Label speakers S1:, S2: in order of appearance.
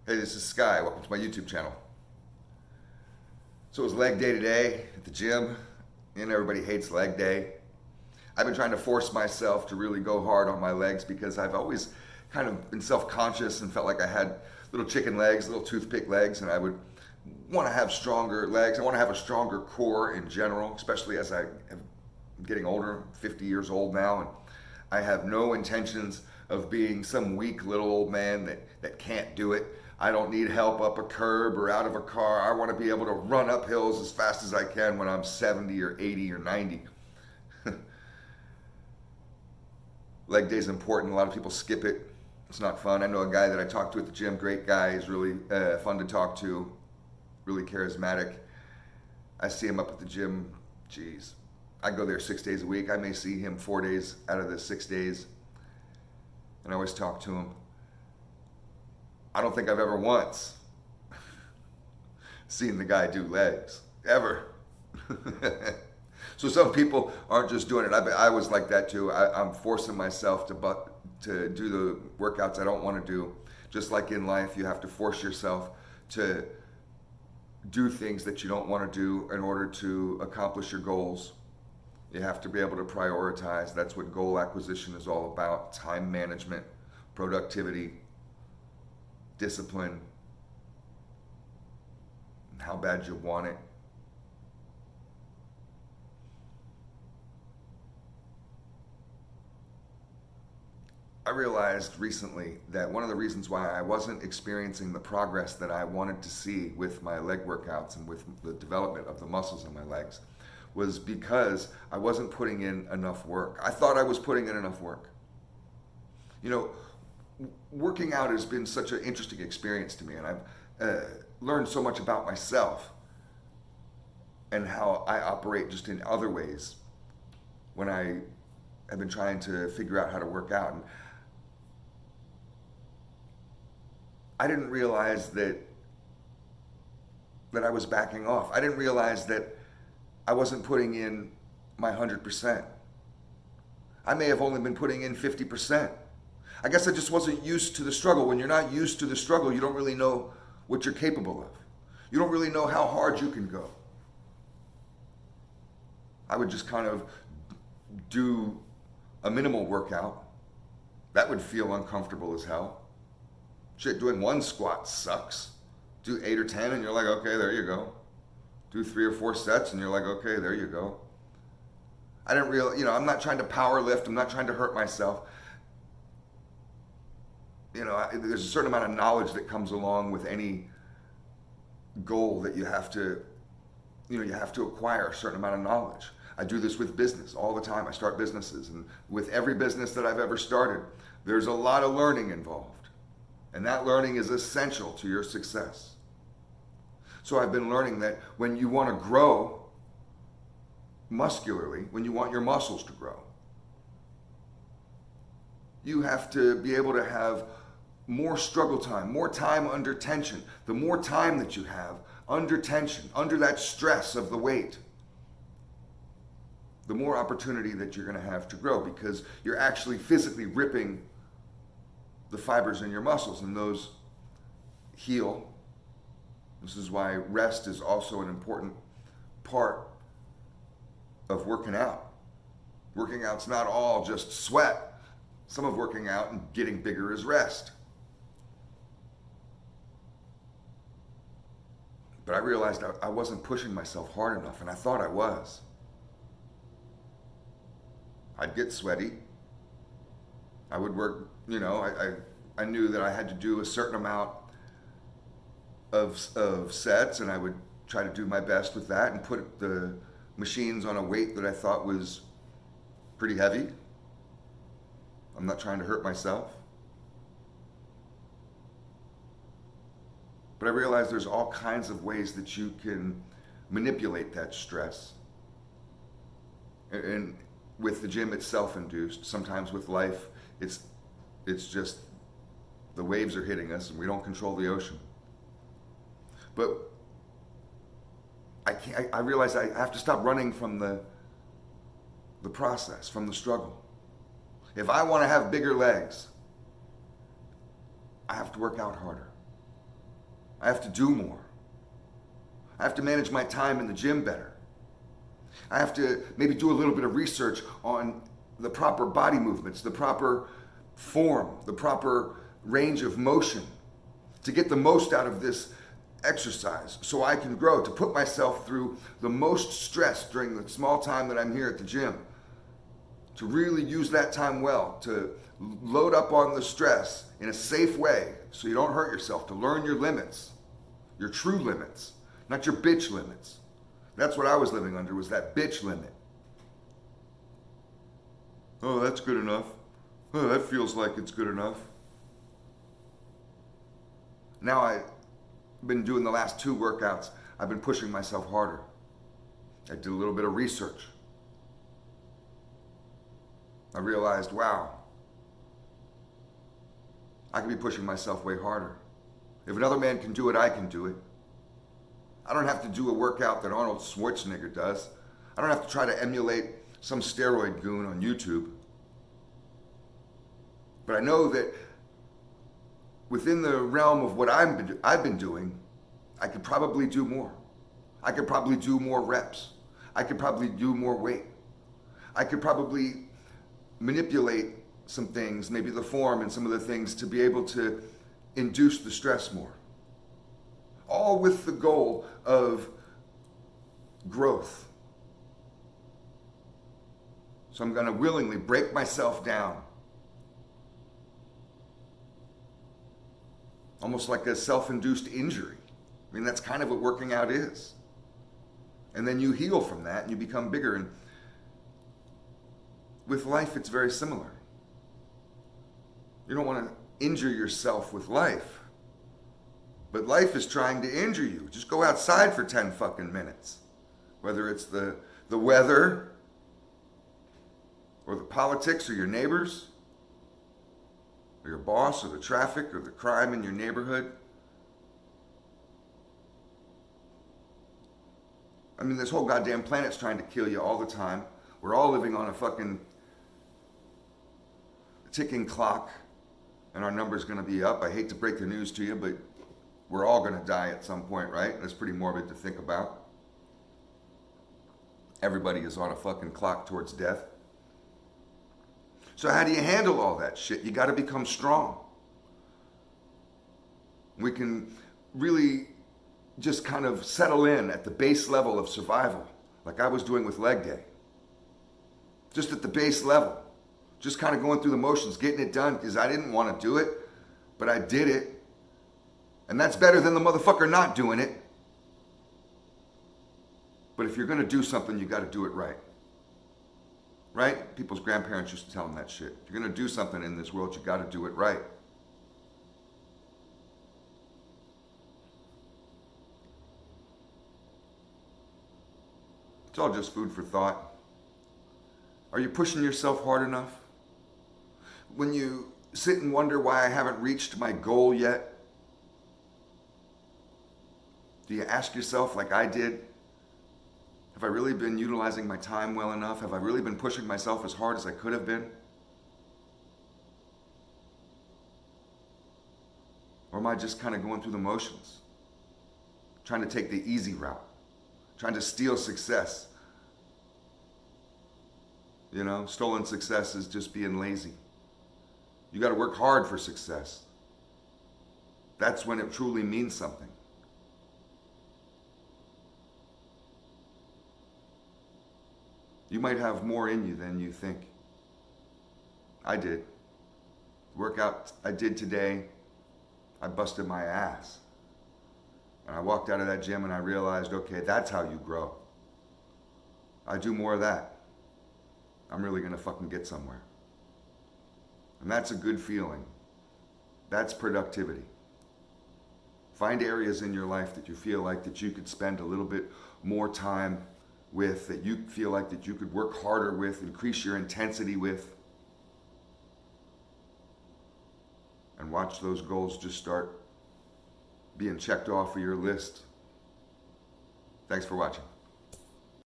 S1: Hey, this is Sky. Welcome to my YouTube channel. So it was leg day today at the gym, and everybody hates leg day. I've been trying to force myself to really go hard on my legs because I've always kind of been self-conscious and felt like I had little chicken legs, little toothpick legs, and I would want to have stronger legs. I want to have a stronger core in general, especially as I'm getting older, 50 years old now, and I have no intentions of being some weak little old man that can't do it. I don't need help up a curb or out of a car. I want to be able to run up hills as fast as I can when I'm 70 or 80 or 90. Leg day is important. A lot of people skip it. It's not fun. I know a guy that I talked to at the gym, great guy. He's really fun to talk to, really charismatic. I see him up at the gym, geez, I go there 6 days a week. I may see him 4 days out of the 6 days. And I always talk to him. I don't think I've ever once seen the guy do legs, ever. So some people aren't just doing it. I was like that too. I'm forcing myself to do the workouts I don't want to do. Just like in life, you have to force yourself to do things that you don't want to do in order to accomplish your goals. You have to be able to prioritize. That's what goal acquisition is all about. Time management, productivity, discipline, and how bad you want it. I realized recently that one of the reasons why I wasn't experiencing the progress that I wanted to see with my leg workouts and with the development of the muscles in my legs was because I wasn't putting in enough work. I thought I was putting in enough work. You know, working out has been such an interesting experience to me, and I've learned so much about myself and how I operate just in other ways when I have been trying to figure out how to work out. And I didn't realize that I was backing off. I didn't realize that I wasn't putting in my 100%. I may have only been putting in 50%. I guess I just wasn't used to the struggle. When you're not used to the struggle, you don't really know what you're capable of. You don't really know how hard you can go. I would just kind of do a minimal workout. That would feel uncomfortable as hell. Shit, doing one squat sucks. Do 8 or 10 and you're like, okay, there you go. Do 3 or 4 sets and you're like, okay, there you go. I didn't realize, I'm not trying to power lift. I'm not trying to hurt myself. There's a certain amount of knowledge that comes along with any goal that you have to acquire a certain amount of knowledge. I do this with business all the time. I start businesses, and with every business that I've ever started, there's a lot of learning involved. And that learning is essential to your success. So I've been learning that when you want to grow muscularly, when you want your muscles to grow, you have to be able to have more struggle time, more time under tension. The more time that you have under tension, under that stress of the weight, the more opportunity that you're going to have to grow, because you're actually physically ripping the fibers in your muscles, and those heal. This is why rest is also an important part of working out. Working out's not all just sweat. Some of working out and getting bigger is rest. But I realized I wasn't pushing myself hard enough, and I thought I was. I'd get sweaty. I would work, I knew that I had to do a certain amount of sets, and I would try to do my best with that and put the machines on a weight that I thought was pretty heavy. I'm not trying to hurt myself. But I realize there's all kinds of ways that you can manipulate that stress. And with the gym, it's self-induced. Sometimes with life, it's just the waves are hitting us and we don't control the ocean. But I realize I have to stop running from the process, from the struggle. If I want to have bigger legs, I have to work out harder. I have to do more. I have to manage my time in the gym better. I have to maybe do a little bit of research on the proper body movements, the proper form, the proper range of motion to get the most out of this exercise so I can grow, to put myself through the most stress during the small time that I'm here at the gym, to really use that time well, to load up on the stress in a safe way so you don't hurt yourself, to learn your limits, your true limits, not your bitch limits. That's what I was living under, was that bitch limit. Oh, that's good enough. Oh, that feels like it's good enough. Now I've been doing the last 2 workouts, I've been pushing myself harder. I did a little bit of research. I realized, wow, I could be pushing myself way harder. If another man can do it, I can do it. I don't have to do a workout that Arnold Schwarzenegger does. I don't have to try to emulate some steroid goon on YouTube. But I know that within the realm of what I've been doing, I could probably do more. I could probably do more reps. I could probably do more weight. I could probably manipulate some things, maybe the form and some of the things, to be able to induce the stress more. All with the goal of growth. So I'm going to willingly break myself down. Almost like a self-induced injury. I mean, that's kind of what working out is. And then you heal from that and you become bigger. And with life, it's very similar. You don't want to injure yourself with life. But life is trying to injure you. Just go outside for 10 fucking minutes. Whether it's the weather, or the politics, or your neighbors, or your boss, or the traffic, or the crime in your neighborhood. I mean, this whole goddamn planet's trying to kill you all the time. We're all living on a fucking ticking clock, and our number's gonna be up. I hate to break the news to you, but we're all gonna die at some point, right? That's pretty morbid to think about. Everybody is on a fucking clock towards death. So how do you handle all that shit? You gotta become strong. We can really just kind of settle in at the base level of survival, like I was doing with leg day. Just at the base level. Just kind of going through the motions, getting it done, because I didn't want to do it, but I did it. And that's better than the motherfucker not doing it. But if you're going to do something, you got to do it right. Right? People's grandparents used to tell them that shit. If you're going to do something in this world, you got to do it right. It's all just food for thought. Are you pushing yourself hard enough? When you sit and wonder why I haven't reached my goal yet, do you ask yourself, like I did, have I really been utilizing my time well enough? Have I really been pushing myself as hard as I could have been? Or am I just kind of going through the motions? Trying to take the easy route? Trying to steal success? You know, stolen success is just being lazy. You got to work hard for success. That's when it truly means something. You might have more in you than you think. I did. The workout I did today, I busted my ass. And I walked out of that gym and I realized, okay, that's how you grow. I do more of that. I'm really gonna fucking get somewhere. And that's a good feeling. That's productivity. Find areas in your life that you feel like that you could spend a little bit more time with, that you feel like that you could work harder with, increase your intensity with. And watch those goals just start being checked off of your list. Thanks for watching.